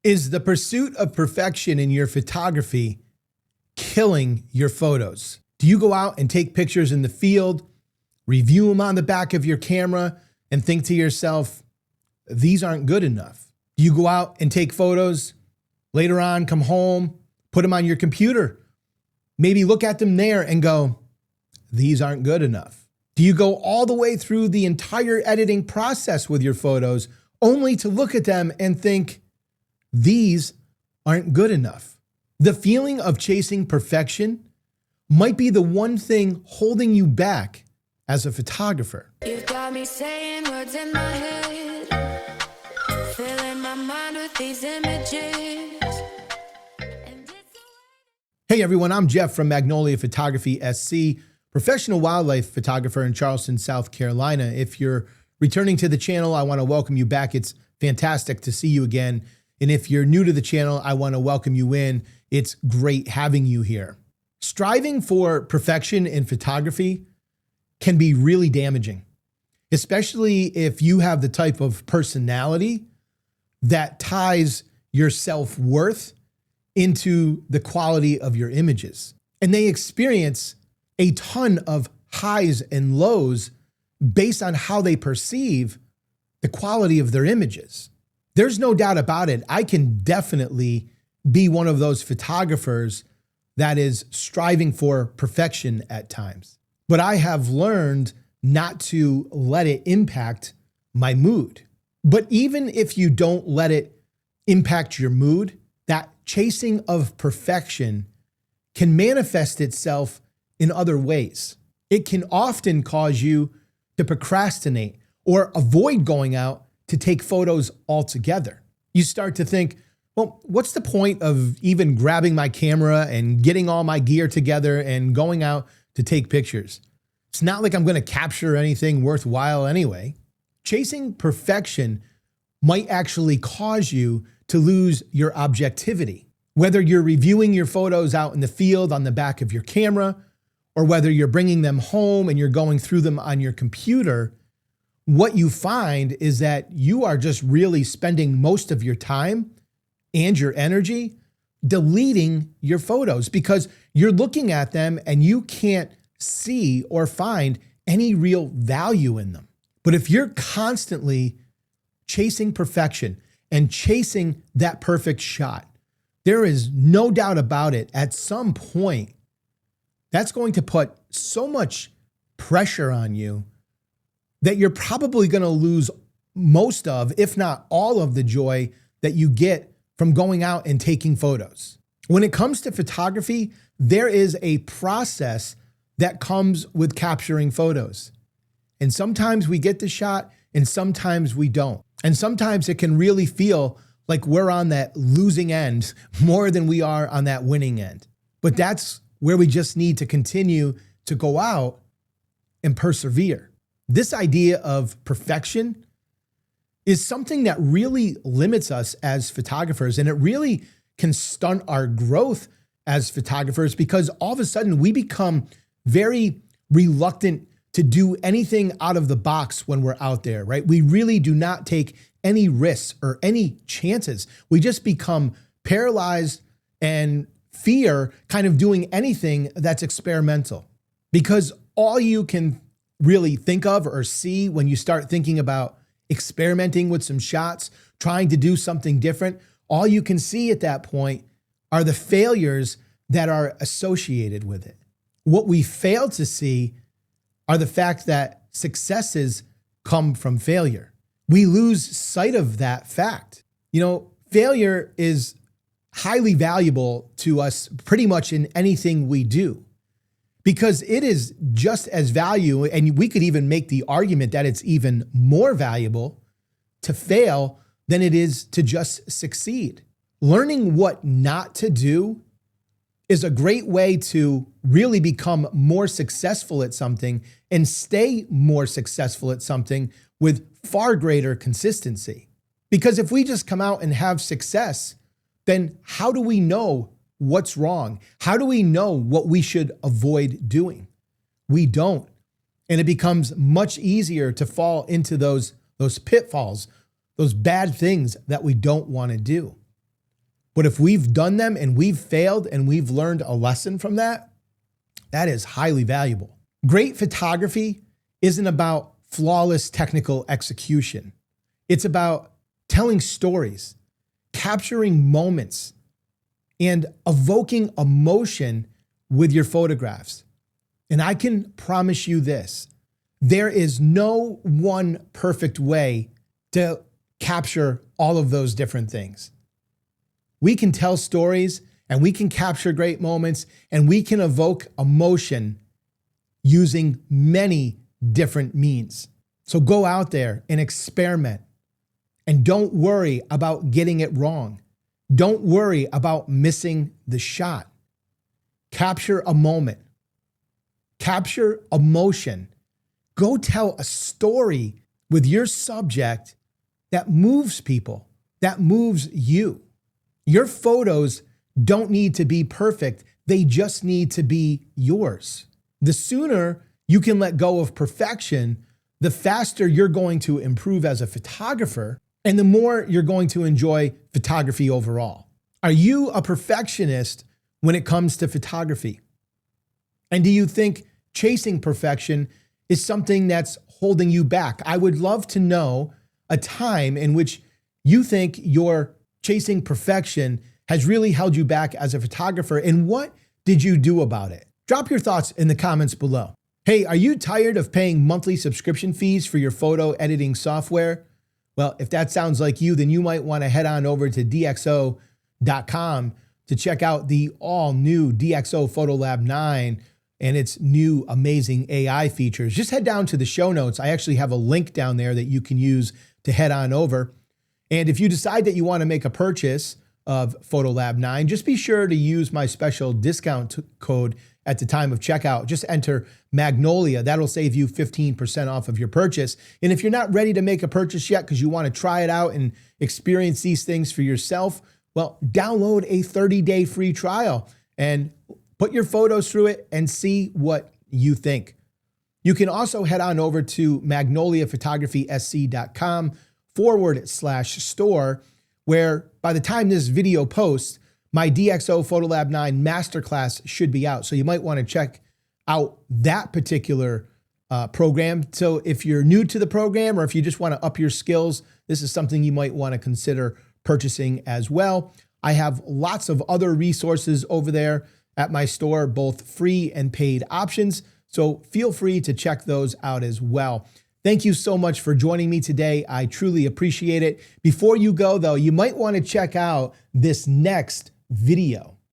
Is the pursuit of perfection in your photography killing your photos? Do you go out and take pictures in the field, review them on the back of your camera, and think to yourself, these aren't good enough? Do you go out and take photos, later on come home, put them on your computer, maybe look at them there and go, these aren't good enough? Do you go all the way through the entire editing process with your photos only to look at them and think, these aren't good enough? The feeling of chasing perfection might be the one thing holding you back as a photographer. You've got me saying words in my head, filling my mind with these images. Hey everyone, I'm Jeff from Magnolia Photography SC, professional wildlife photographer in Charleston, South Carolina. If you're returning to the channel, I want to welcome you back. It's fantastic to see you again. And if you're new to the channel, I want to welcome you in. It's great having you here. Striving for perfection in photography can be really damaging, especially if you have the type of personality that ties your self-worth into the quality of your images. And they experience a ton of highs and lows based on how they perceive the quality of their images. There's no doubt about it. I can definitely be one of those photographers that is striving for perfection at times. But I have learned not to let it impact my mood. But even if you don't let it impact your mood, that chasing of perfection can manifest itself in other ways. It can often cause you to procrastinate or avoid going out to take photos altogether. You start to think, well, what's the point of even grabbing my camera and getting all my gear together and going out to take pictures? It's not like I'm going to capture anything worthwhile anyway. Chasing perfection might actually cause you to lose your objectivity. Whether you're reviewing your photos out in the field on the back of your camera, or whether you're bringing them home and you're going through them on your computer, what you find is that you are just really spending most of your time and your energy deleting your photos because you're looking at them and you can't see or find any real value in them. But if you're constantly chasing perfection and chasing that perfect shot, there is no doubt about it, at some point, that's going to put so much pressure on you that you're probably going to lose most of, if not all of the joy that you get from going out and taking photos. When it comes to photography, there is a process that comes with capturing photos. And sometimes we get the shot and sometimes we don't. And sometimes it can really feel like we're on that losing end more than we are on that winning end. But that's where we just need to continue to go out and persevere. This idea of perfection is something that really limits us as photographers, and it really can stunt our growth as photographers because all of a sudden we become very reluctant to do anything out of the box when we're out there, right? We really do not take any risks or any chances. We just become paralyzed and fear kind of doing anything that's experimental, because all you can really think of or see when you start thinking about experimenting with some shots, trying to do something different, all you can see at that point are the failures that are associated with it. What we fail to see are the fact that successes come from failure. We lose sight of that fact. You know, failure is highly valuable to us pretty much in anything we do, because it is just as valuable, and we could even make the argument that it's even more valuable to fail than it is to just succeed. Learning what not to do is a great way to really become more successful at something and stay more successful at something with far greater consistency. Because if we just come out and have success, then how do we know what's wrong? How do we know what we should avoid doing? We don't. And it becomes much easier to fall into those pitfalls, those bad things that we don't want to do. But if we've done them and we've failed and we've learned a lesson from that, that is highly valuable. Great photography isn't about flawless technical execution. It's about telling stories, capturing moments, and evoking emotion with your photographs. And I can promise you this, there is no one perfect way to capture all of those different things. We can tell stories and we can capture great moments and we can evoke emotion using many different means. So go out there and experiment, and don't worry about getting it wrong. Don't worry about missing the shot. Capture a moment. Capture emotion. Go tell a story with your subject that moves people, that moves you. Your photos don't need to be perfect. They just need to be yours. The sooner you can let go of perfection, the faster you're going to improve as a photographer, and the more you're going to enjoy photography overall. Are you a perfectionist when it comes to photography? And do you think chasing perfection is something that's holding you back? I would love to know a time in which you think your chasing perfection has really held you back as a photographer, and what did you do about it? Drop your thoughts in the comments below. Hey, are you tired of paying monthly subscription fees for your photo editing software? Well, if that sounds like you, then you might want to head on over to DxO.com to check out the all new DxO Photolab 9 and its new amazing AI features. Just head down to the show notes. I actually have a link down there that you can use to head on over. And if you decide that you want to make a purchase of Photolab 9, just be sure to use my special discount code at the time of checkout. Just enter Magnolia. That'll save you 15% off of your purchase. And if you're not ready to make a purchase yet because you want to try it out and experience these things for yourself, well, download a 30-day free trial and put your photos through it and see what you think. You can also head on over to magnoliaphotographysc.com/store, where by the time this video posts, my DxO Photolab 9 Masterclass should be out. So you might want to check out that particular program. So if you're new to the program or if you just want to up your skills, this is something you might want to consider purchasing as well. I have lots of other resources over there at my store, both free and paid options. So feel free to check those out as well. Thank you so much for joining me today. I truly appreciate it. Before you go though, you might want to check out this next video.